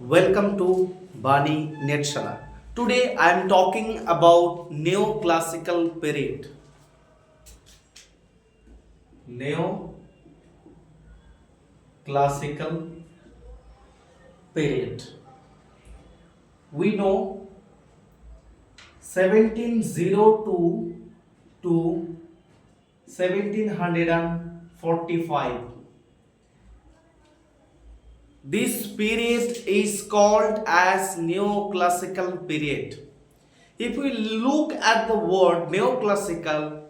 Welcome to Bani Netshala. Today I am talking about neoclassical period. Neoclassical period. We know 1702 to 1745. This period is called as neoclassical period. If we look at the word neoclassical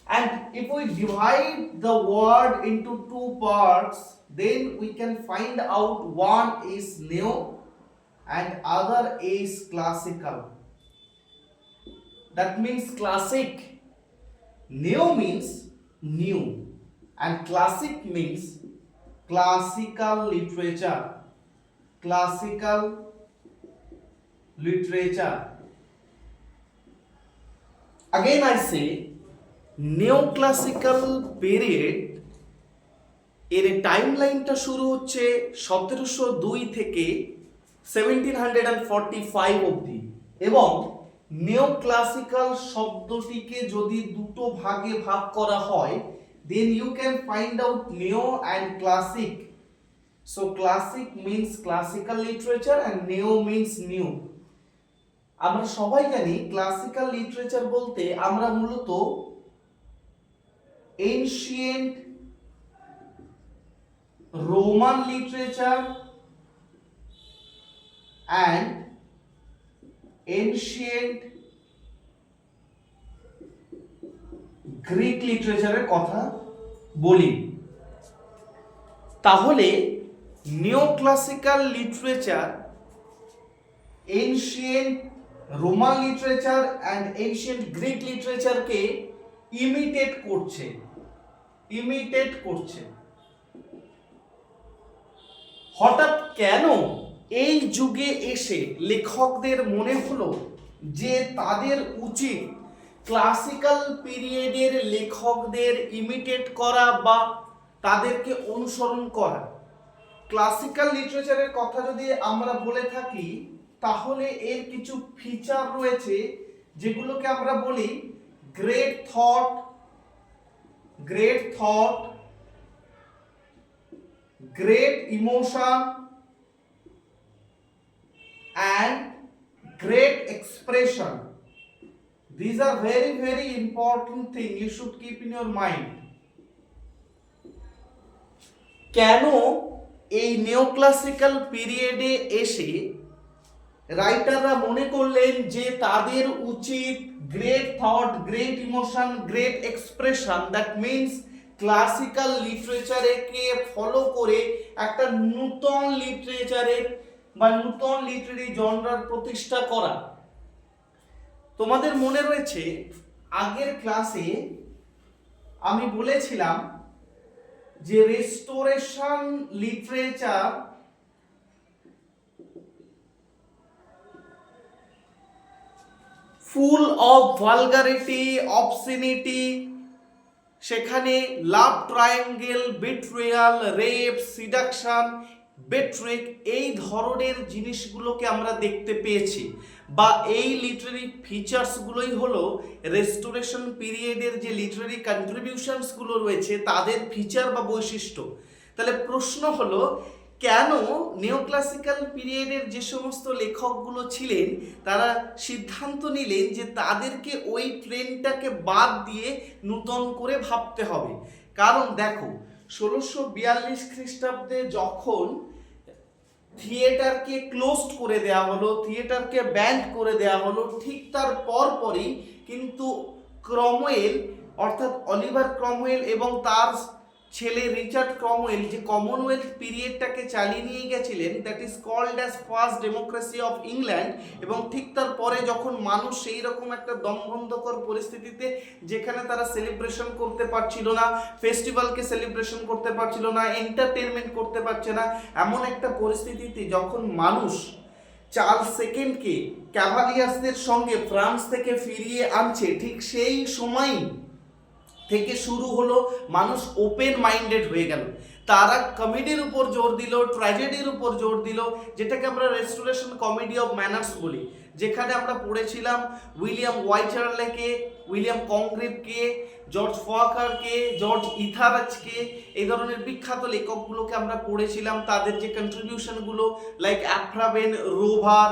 and if we divide the word into two parts, then we can find out one is neo and other is classical. That means classic. Neo means new and classic means classical literature. Again I say neoclassical period এর টাইমলাইনটা শুরু হচ্ছে 1702 থেকে 1745 অবধি এবং নেওক্লাসিক্যাল শব্দটিকে যদি দুটো ভাগে ভাগ করা হয় then you can find out neo and classic. So classic means classical literature and neo means new. আমরা সবাই জানি ক্লাসিক্যাল লিটারেচার বলতে আমরা মূলত ancient Roman literature and ancient Greek লিটারেচারের কথা বলি। তাহলে neoclassical literature ancient Roman literature and ancient Greek লিটারেচারকে ইমিটেট করছে। হঠাৎ কেন এই যুগে এসে লেখকদের মনে হলো যে তাদের উচিত ক্লাসিক্যাল পিরিয়ডের লেখকদের ইমিটেট করা বা তাদেরকে অনুসরণ করা? ক্লাসিক্যাল লিটারেচারের কথা যদি আমরা বলে থাকি তাহলে এর কিছু ফিচার রয়েছে যেগুলোকে আমরা বলি great thought, great emotion and great expression. These are very very important thing you should keep in your mind. কেন এই নিওক্লাসিক্যাল পিরিয়ডে এসে রাইটাররা মনে করলেন যে তাদের উচিত great thought, great emotion, great expression, that means classical লিটারেচারকে ফলো করে একটা নূতন লিটারেচারের বা নূতন লিটারেরি জনরার প্রতিষ্ঠা করা? তোমাদের মনে রয়েছে আগের ক্লাসে আমি বলেছিলাম যে restoration literature full of vulgarity, obscenity, সেখানে love triangle, betrayal, rape, seduction, বেট্রিক এই ধরনের জিনিসগুলোকে আমরা দেখতে পেয়েছি বা এই লিটারেরি ফিচার্সগুলোই হলো রেস্টোরেশন পিরিয়ডের যে লিটারেরি কন্ট্রিবিউশনসগুলো রয়েছে তাদের ফিচার বা বৈশিষ্ট্য। তাহলে প্রশ্ন হলো কেন নিওক্লাসিক্যাল পিরিয়ডের যে সমস্ত লেখকগুলো ছিলেন তারা সিদ্ধান্ত নিলেন যে তাদেরকে ওই ট্রেন্ডটাকে বাদ দিয়ে নূতন করে ভাবতে হবে? কারণ দেখো 1642 খ্রিস্টাব্দে যখন থিয়েটারকে ক্লোজড করে দেওয়া হলো, থিয়েটারকে ব্যান্ড করে দেওয়া হলো, ঠিক তার পরপরই কিন্তু ক্রমওয়েল অর্থাৎ অলিভার ক্রমওয়েল এবং তার ছেলে রিচার্ড ক্রমওয়েল যে কমনওয়েলথ পিরিয়ডটাকে চালিয়ে নিয়ে গেছিলেন, that is called as first democracy of England. এবং ঠিক তার পরে যখন মানুষ সেই রকম একটা দমবন্ধকর পরিস্থিতিতে যেখানে তারা সেলিব্রেশন করতে পারছিল না, ফেস্টিভ্যালকে সেলিব্রেশন করতে পারছিল না, এন্টারটেনমেন্ট করতে পারছে না, এমন একটা পরিস্থিতিতে যখন মানুষ চার্লস সেকেন্ডকে ক্যাভালিয়ার্সদের সঙ্গে ফ্রান্স থেকে ফিরিয়ে আনছে, ঠিক সেই সময়ই থেকে শুরু হলো মানুষ ওপেন মাইন্ডেড হয়ে গেল। তারা কমেডির উপর জোর দিল, ট্র্যাজেডির উপর জোর দিল, যেটাকে আমরা রেস্টোরেশন কমেডি অফ ম্যানার্স বলি, যেখানে আমরা পড়েছিলাম উইলিয়াম ওয়াইচার্লেকে, উইলিয়াম কংগ্রিভকে, জর্জ ফোয়াকারকে, জর্জ ইথারাজকে, এই ধরনের বিখ্যাত লেখকগুলোকে আমরা পড়েছিলাম, তাদের যে কন্ট্রিবিউশনগুলো লাইক অ্যাফ্রাবেন, রোভার,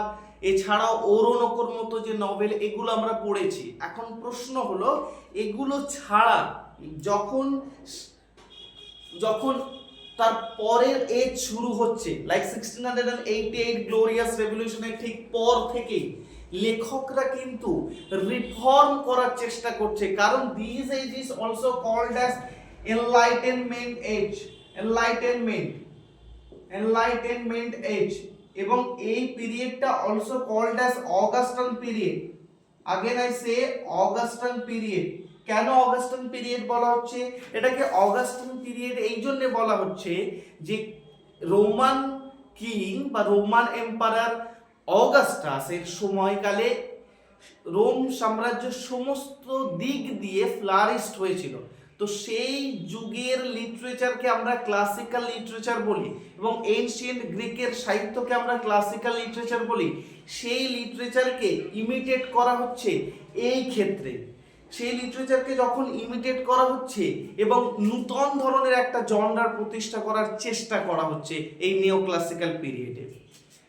এছাড়াও ওরোনকোর মতো যে নভেল, এগুলো আমরা পড়েছি। এখন প্রশ্ন হলো, এগুলো ছাড়া যখন যখন তার পরের এজ শুরু হচ্ছে, লাইক 1688 গ্লোরিয়াস রেভলিউশনের ঠিক পর থেকেই লেখকরা কিন্তু রিফর্ম করার চেষ্টা করছে, কারণ this age is also called as enlightenment age, enlightenment age, এবং এই পিরিয়ডটা also called as Augustan period. Again I say Augustan period. কেন অগাস্টান পিরিয়ড বলা হচ্ছে? এটাকে অগাস্টান পিরিয়ড এই জন্য বলা হচ্ছে যে রোমান কিং বা রোমান এম্পারার অগাস্টাসের সময়কালে রোম সাম্রাজ্য সমস্ত দিক দিয়ে ফ্লারিস্ট হয়েছিল। তো সেই যুগের লিটারেচারকে আমরা ক্লাসিক্যাল লিটারেচার বলি, এবং এনশিয়েন্ট গ্রিকের সাহিত্যকে আমরা ক্লাসিক্যাল লিটারেচার বলি। সেই লিটারেচারকে ইমিটেট করা হচ্ছে এই ক্ষেত্রে, সেই লিটারেচারকে যখন ইমিটেট করা হচ্ছে এবং নূতন ধরনের একটা জনরার প্রতিষ্ঠা করার চেষ্টা করা হচ্ছে এই নিও ক্লাসিক্যাল পিরিয়ডে।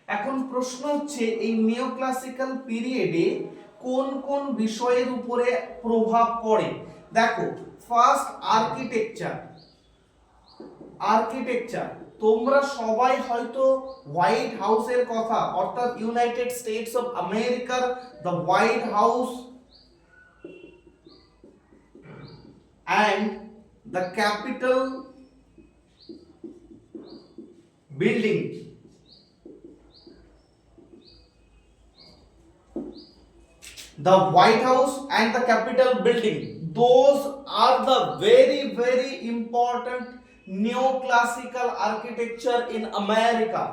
এখন প্রশ্ন হচ্ছে, এই নিও ক্লাসিক্যাল পিরিয়ডে কোন কোন বিষয়ের উপরে প্রভাব পড়ে? দেখো, ফার্স্ট আর্কিটেকচার। তোমরা সবাই হয়তো হোয়াইট হাউসের কথা, অর্থাৎ ইউনাইটেড স্টেটস অফ আমেরিকার the white house and the Capitol building, the White House and the Capitol building, those are the very very important neoclassical architecture in America.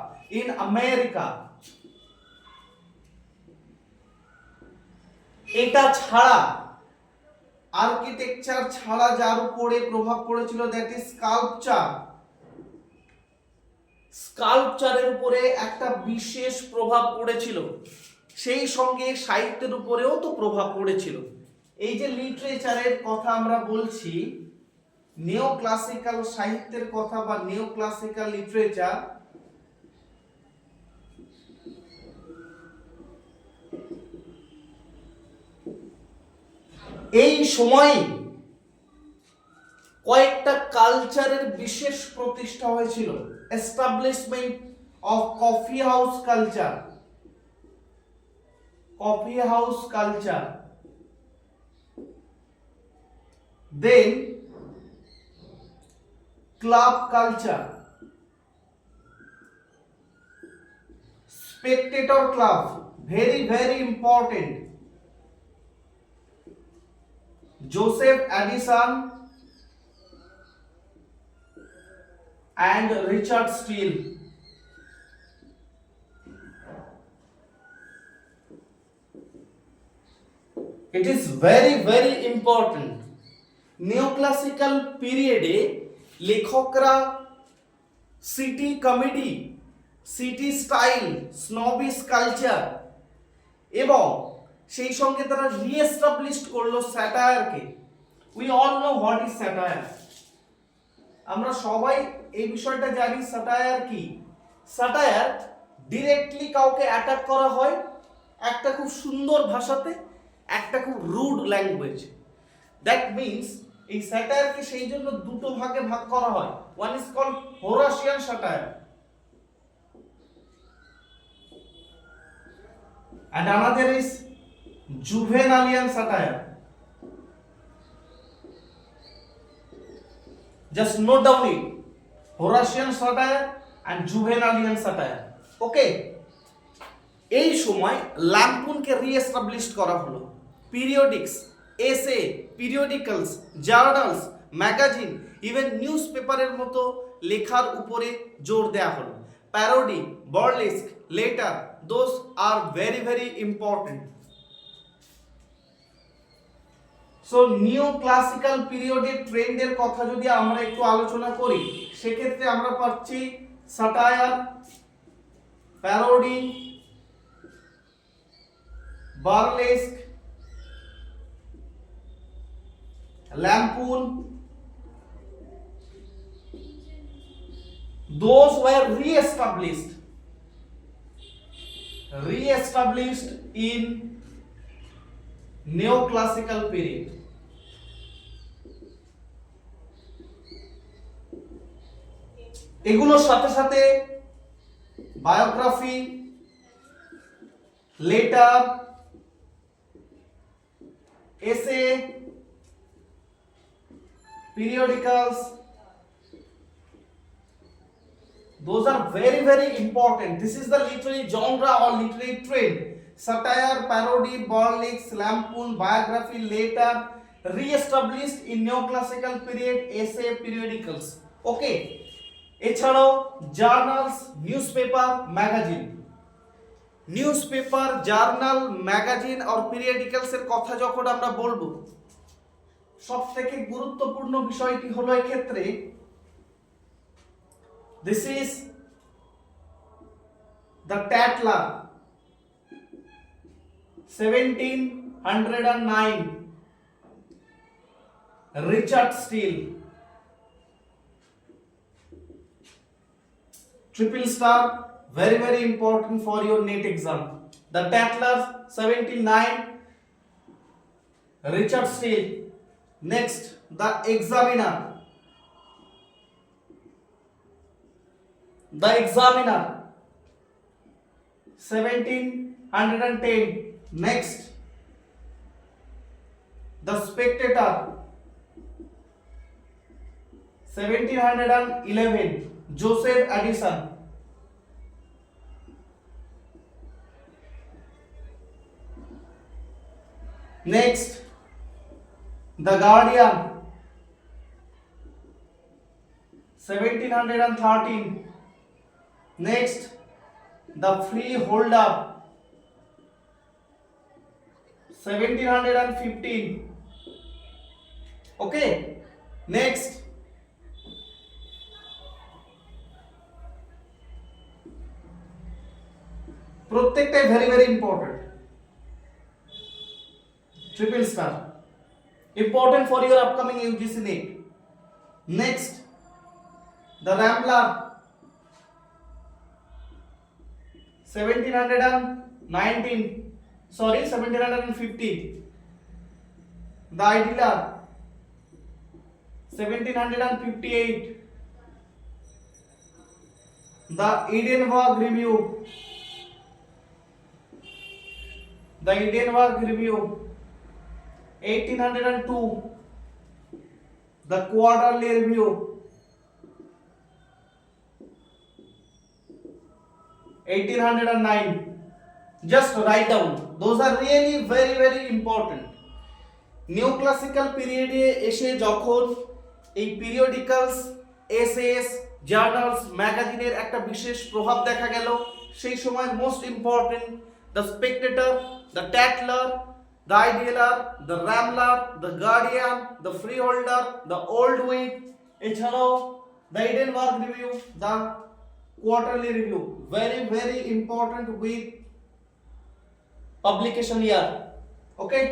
এটা ছাড়া, আর্কিটেকচার ছাড়া যার উপরে প্রভাব পড়েছিল, দ্যাট ইজ স্কাল্পচারের উপরে একটা বিশেষ প্রভাব পড়েছিল। সেই সঙ্গে সাহিত্যের উপরেও তো প্রভাব পড়েছিল। এই যে লিটারেচারের কথা আমরা বলছি, নিও ক্লাসিক্যাল সাহিত্যের কথা বা নিও ক্লাসিক্যাল লিটারেচার, এই সময় কয়েকটা কালচারের বিশেষ প্রতিষ্ঠা হয়েছিল। Establishment of coffee house culture, then club culture, spectator club, very very important, Joseph Addison and Richard Steele. It is very very important. Neoclassical period এ লেখকরা city comedy, city style, snobbish culture এবং সেই সঙ্গে তারা re-establish করলো স্যাটায়ারকে। We all know what is satire. আমরা সবাই এই বিষয়টা জানি স্যাটায়ার কি। স্যাটায়ার ডিরেক্টলি কাউকে অ্যাটাক করা হয় একটা খুব সুন্দর ভাষাতে, একটা খুব রুড ল্যাঙ্গুয়েজ। দ্যাট মিনস এই স্যাটায়ারকে সেই জন্য দুটো ভাগে ভাগ করা হয়। One is called Horatian satire and another is Juvenalian satire. Just note down it, Horatian satire and Juvenalian satire. Okay, এই সময় ল্যাম্পুনকে রিএস্টাবলিশ করা হলো। Periodics, essay, periodicals, journals, magazine, even নিউজ পেপারের মতো লেখার উপরে জোর দেওয়া হলো। Parody, burlesque, letter, those are very very important. So neoclassical period এর ট্রেন্ডের কথা যদি আমরা একটু আলোচনা করি, সেক্ষেত্রে আমরা পাচ্ছি satire, parody, burlesque, lampoon. Those were re-established in neoclassical period. এগুলোর সাথে সাথে biography, letter, essay, periodicals, those are very very important. This is the literary genre or literary trend. Satire, parody, burlesque, lampoon, biography, later, re-established in neoclassical period, essay, periodicals. Okay, এছাড়াও journals, newspaper, magazine. Newspaper, journal, magazine আর periodicals এর কথা যখন আমরা বলবো, সবথেকে গুরুত্বপূর্ণ বিষয়টি হলো এক্ষেত্রে this is the Tatler 1709, Richard Steele, triple star, very very important for your NET exam. The Tatler 1709, Richard Steele. Next, the Examiner. The Examiner 1710. Next, The Spectator 1711, Joseph Addison. Next, The Guardian 1713. Next, The Freeholder 1715. Okay, next, প্রত্যেকটাই very very important, triple star, important for your upcoming UGC NET. Next, The Rambler 1715. The Idler 1758. The Edinburgh Review 1802. The Quarterly Review 1809. Just write down, those are really very very important. Neoclassical পিরিয়ডে এসে যখন এই periodicals, SS, journals, ম্যাগাজিনের একটা বিশেষ প্রভাব দেখা গেল, সেই সময় most important the Spectator, the Tatler, the Idler, the Rambler, the Guardian, the Freeholder, the Old Whig, এছাড়াও the Edinburgh Review, the Quarterly Review, very very important with publication year. Okay,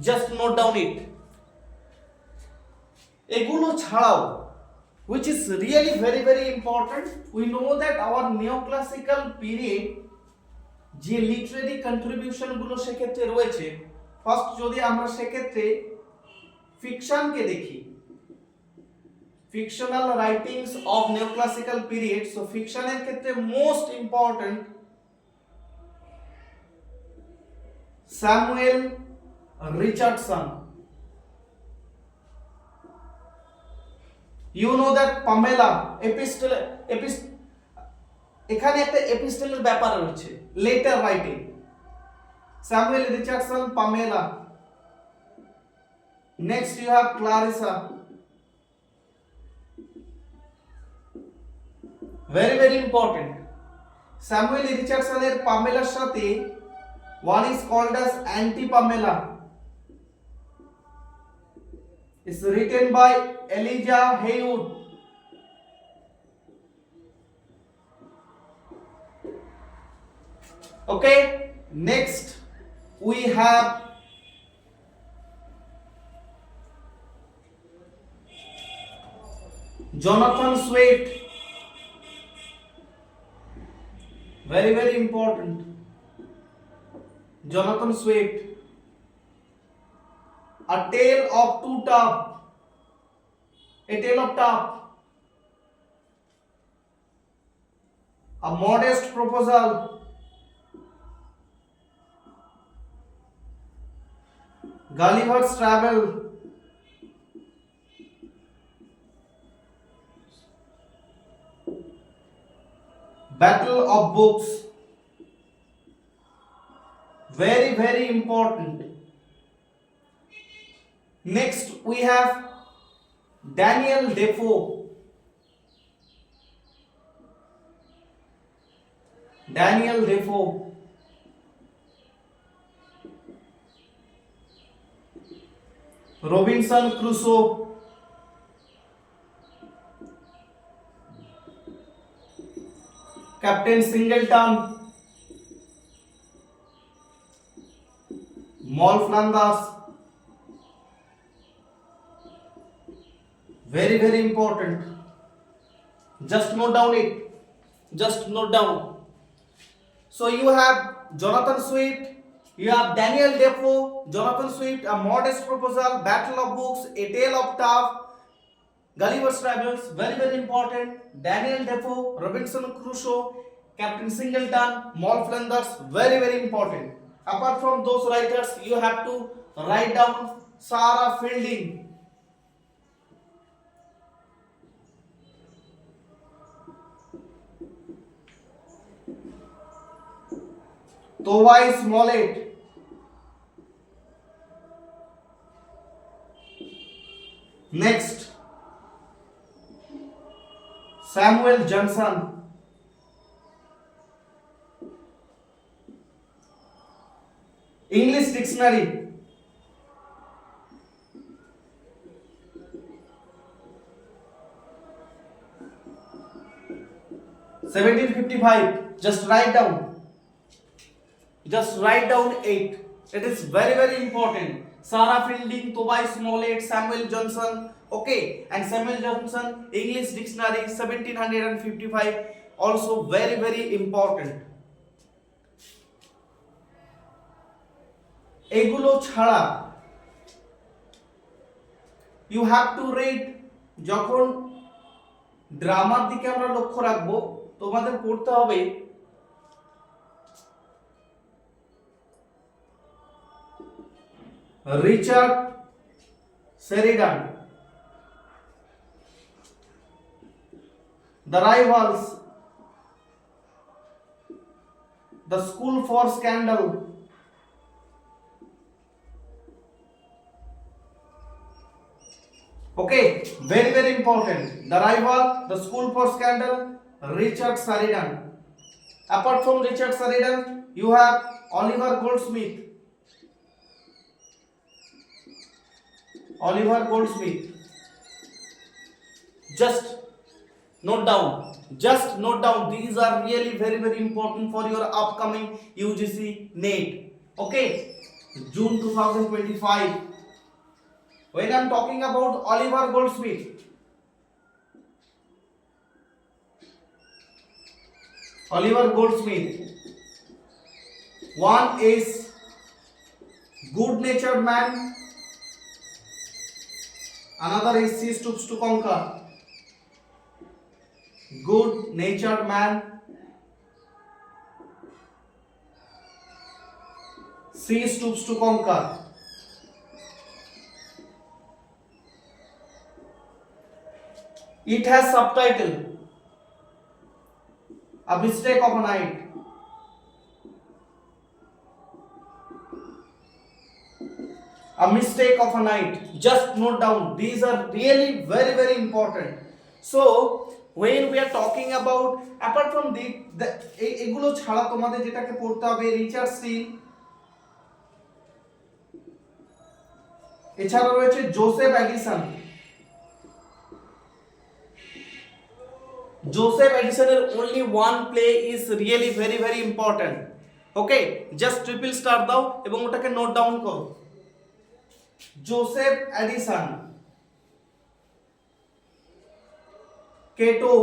just note down it. এগুলো ছাড়াও which is really very very important, we know that our neoclassical period যে literary contribution গুলো সেক্ষেত্রে রয়েছে, first যদি আমরা সেক্ষেত্রে ফিকশনকে দেখি, fictional writings of neoclassical period, so ফিকশনের ক্ষেত্রে most important Samuel Richardson. You know that Pamela এখানে একটা এপিস্টলের ব্যাপার রয়েছে, letter writing, Samuel Richardson, Pamela. Next you have Clarissa, very very important. Samuel রিচার্ডসনের পামেলার সাথে one is called as anti Pamela, it's written by Elijah Haywood. Okay, next we have Jonathan Swift. Very, very important. Jonathan Swift. A tale of two top. A tale of top. A modest proposal. Gulliver's Travel. Battle of Books. Very, very important. Next we have Daniel Defoe. Daniel Defoe. Robinson Crusoe. Captain Singleton. Moll Flanders. Very, very important. Just note down it. Just note down. So you have Jonathan Swift, you have Daniel Defoe, Jonathan Swift, A Modest Proposal, Battle of Books, A Tale of Taff, Gulliver's Travels, very, very important. Daniel Defoe, Robinson Crusoe, Captain Singleton, Moll Flanders, very, very important. Apart from those writers, you have to write down Sarah Fielding. Tobias Smollett. Next, Samuel Johnson. English Dictionary. (1755). Just write down. Just write down 8. It is very, very important. Sarah Fielding, Tobias Smollett, Samuel Johnson. Okay, and Samuel Johnson, English Dictionary, 1755. Also very, very important. এগুলো ছাড়া you have to read. যখন ড্রামার দিকে আমরা লক্ষ্য রাখবো, তোমাদের পড়তে হবে Richard Sheridan, The Rivals, The School for Scandal, okay, very, very important. The Rival, The School for Scandal, Richard Sheridan. Apart from Richard Sheridan, you have Oliver Goldsmith. Oliver Goldsmith. Just note down. Just note down. These are really very, very important for your upcoming UGC NET. Okay. June 2025. When I am talking about Oliver Goldsmith, Oliver Goldsmith. One is Good-Natured Man. Another is She Stoops to Conquer. Good-Natured Man. She Stoops to Conquer. It has subtitle A Mistake of a Night. A Mistake of a Night. Just note down. These are really very, very important. So when we are talking about, apart from the এগুলো ছাড়া তোমাদের যেটাকে পড়তে হবে Richard Steele, এছাড়া রয়েছে Joseph Addison. Joseph এডিসনের only one play is really very, very important. Okay, just triple star দাও এবং ওটাকে নোট ডাউন করো। Joseph Addison, Cato,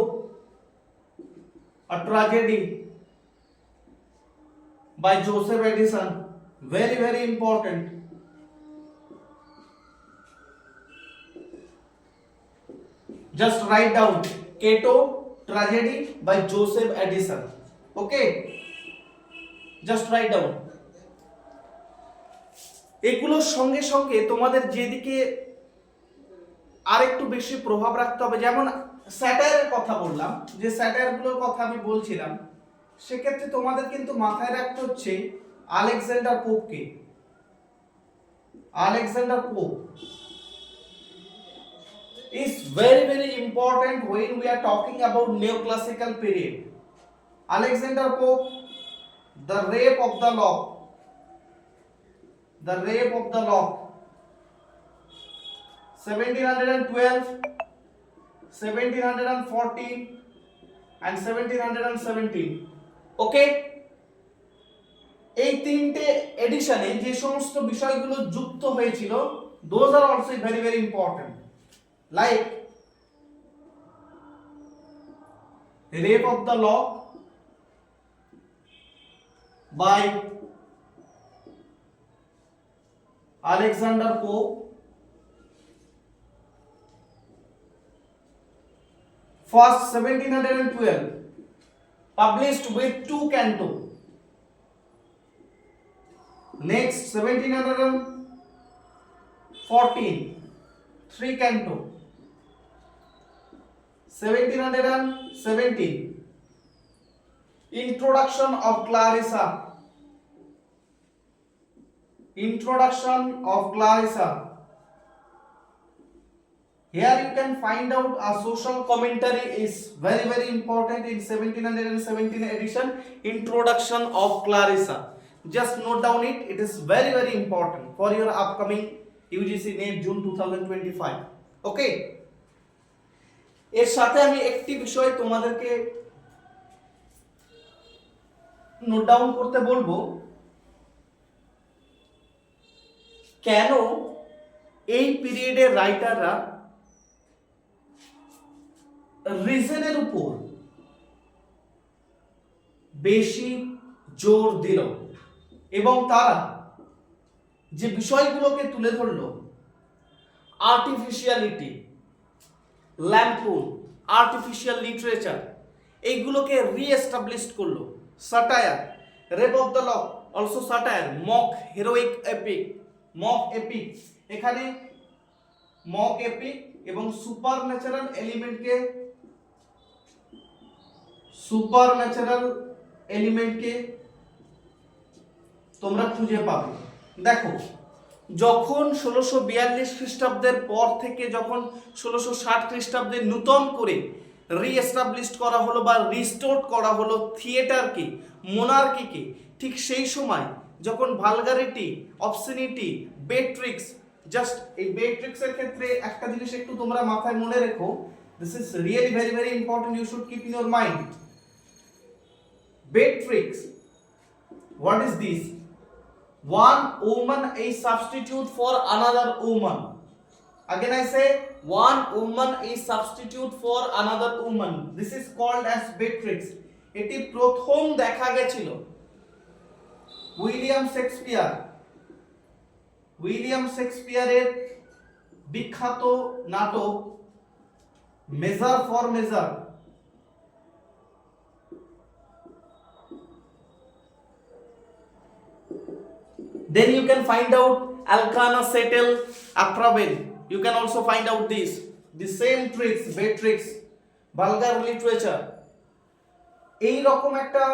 a tragedy by Joseph Edison, very very important. Just write down Cato tragedy by Joseph Edison. Okay, just write down. এগুলোর সঙ্গে সঙ্গে তোমাদের যেদিকে আরেকটু বেশি প্রভাব রাখতে হবে, যেমন স্যাটায়ারের কথা বললাম, যে স্যাটায়ারগুলোর কথা আমি বলছিলাম, সেক্ষেত্রে তোমাদের কিন্তু মাথায় রাখতে হচ্ছে আলেকজান্ডার পোপকে। Alexander Pope is very very important when we are talking about neoclassical period. Alexander Pope, the rape of the lock, the rape of the lock, 1712, 1714 and 1717. ওকে, এই তিনটে এডিশনে যে সমস্ত বিষয়গুলো যুক্ত হয়েছিল, those are also very very important, like rape of the lock by Alexander Pope, first 1712 published with 2 canto, next 1714 3 canto, 1717 introduction of Clarissa, introduction of Clarissa. Here you can find out a social commentary is very very important in 1717 edition, introduction of Clarissa. Just note down it, it is very very important for your upcoming UGC NET June 2025. Okay, এর সাথে আমি একটি বিষয় তোমাদেরকে note down করতে বলবো, কেন এই পিরিয়ডের রাইটাররা রিজনের উপর বেশি জোর দিল এবং তারা যে বিষয়গুলোকে তুলে ধরলো, আর্টিফিশিয়ালিটি, ল্যাম্পুন, আর্টিফিশিয়াল লিটারেচার, এইগুলোকে রিএস্টাবলিশ করলো। সাটায়ার, rape of the lock also সাটায়ার, mock heroic epic, mock epic, এখানে মক এপিক এবং সুপারন্যাচারাল এলিমেন্টকে তোমরা খুঁজে পাবে। দেখো, যখন 1642 খ্রিস্টাব্দের পর থেকে যখন 1660 খ্রিস্টাব্দে নূতন করে রিএস্টাবলিশ করা হলো বা রিস্টোর করা হলো থিয়েটারকে, মোনার্কিকে, ঠিক সেই সময় যখন ভালগারিটি, অবসিনিটি, বেট্রিক্স, জাস্ট এই বেট্রিক্সের ক্ষেত্রে একটা জিনিস একটু তোমরা মাথায় মনে রেখো, this is really very very important, you should keep in your mind. Beatrix, what is this? One woman is substitute for another woman. Again I say, one woman is substitute for another woman. This is called as beatrix. এটি প্রথম দেখা গেছিল William শেক্সপিয়ারের বিখ্যাত নাটক measure for measure. Then you can find out Alcana Settle Apravel. You can also find out this. The same tricks, beatrix, vulgar literature. এই রকম একটা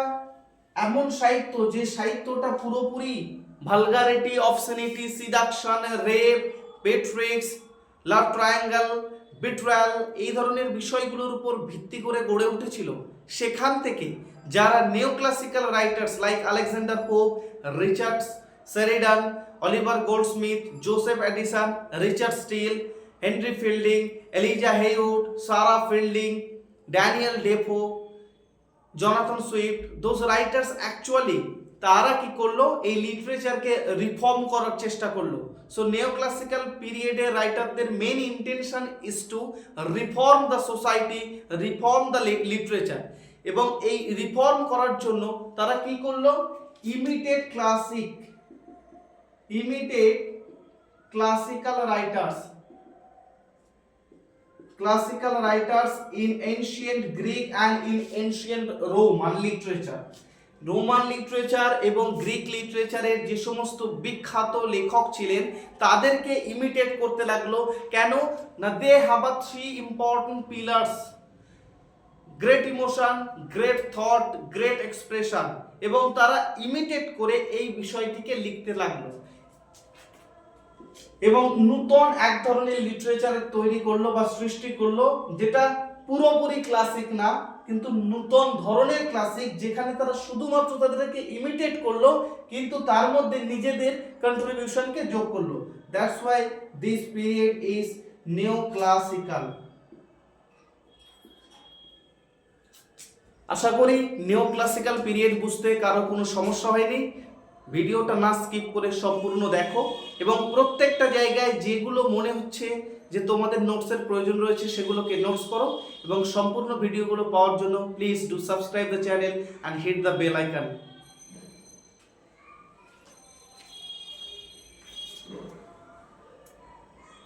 এমন সাহিত্য যে সাহিত্যটা পুরোপুরি ভালগারিটি, অবসেনিটি, সিডাকশন, রেপ, বেট্রিক্স, লাভ ট্রায়াঙ্গেল, বিট্রায়াল, এই ধরনের বিষয়গুলোর উপর ভিত্তি করে গড়ে উঠেছিল। সেখান থেকে যারা neoclassical writers like Alexander Pope, Richard Sheridan, Oliver Goldsmith, Joseph Addison, Richard Steele, Henry Fielding, Elijah Haywood, Sarah Fielding, Daniel Defoe, Jonathan Swift, those writers actually তারা কি করলো, এই লিটারেচারকে রিফর্ম করার চেষ্টা করলো। সো নিও ক্লাসিক্যাল পিরিয়ডের রাইটারদের main intention is to reform the society, reform the literature. এবং এই রিফর্ম করার জন্য তারা কি করলো, imitated classical writers in ancient Greek and in ancient Roman literature. Roman literature এবং গ্রিক লিটারেচারের যে সমস্ত বিখ্যাত লেখক ছিলেন তাদেরকে ইমিটেট করতে লাগলো। কেন না, they have a three important pillars: great emotion, great thought, great expression. এবং তারা ইমিটেট করে এই বিষয়টিকে লিখতে লাগলো এবং নূতন এক ধরনের লিটারেচার তৈরি করলো বা সৃষ্টি করলো, যেটা পুরোপুরি ক্লাসিক না, কিন্তু নূতন ধরনের ক্লাসিক, যেখানে তারা শুধুমাত্র তাদেরকে ইমিটেট করলো কিন্তু তার মধ্যে নিজেদের কন্ট্রিবিউশনকে যোগ করলো। That's why this period is neo classical. আশা করি নিও ক্লাসিক্যাল পিরিয়ড বুঝতে কারো কোনো সমস্যা হয়নি। ভিডিওটা না স্কিপ করে সম্পূর্ণ দেখো এবং প্রত্যেকটা জায়গায় যেগুলো মনে হচ্ছে যে তোমাদের নোটসের প্রয়োজন রয়েছে সেগুলোকে নোটস করো। এবং সম্পূর্ণ ভিডিওগুলো পাওয়ার জন্য please do subscribe the channel and hit the bell icon.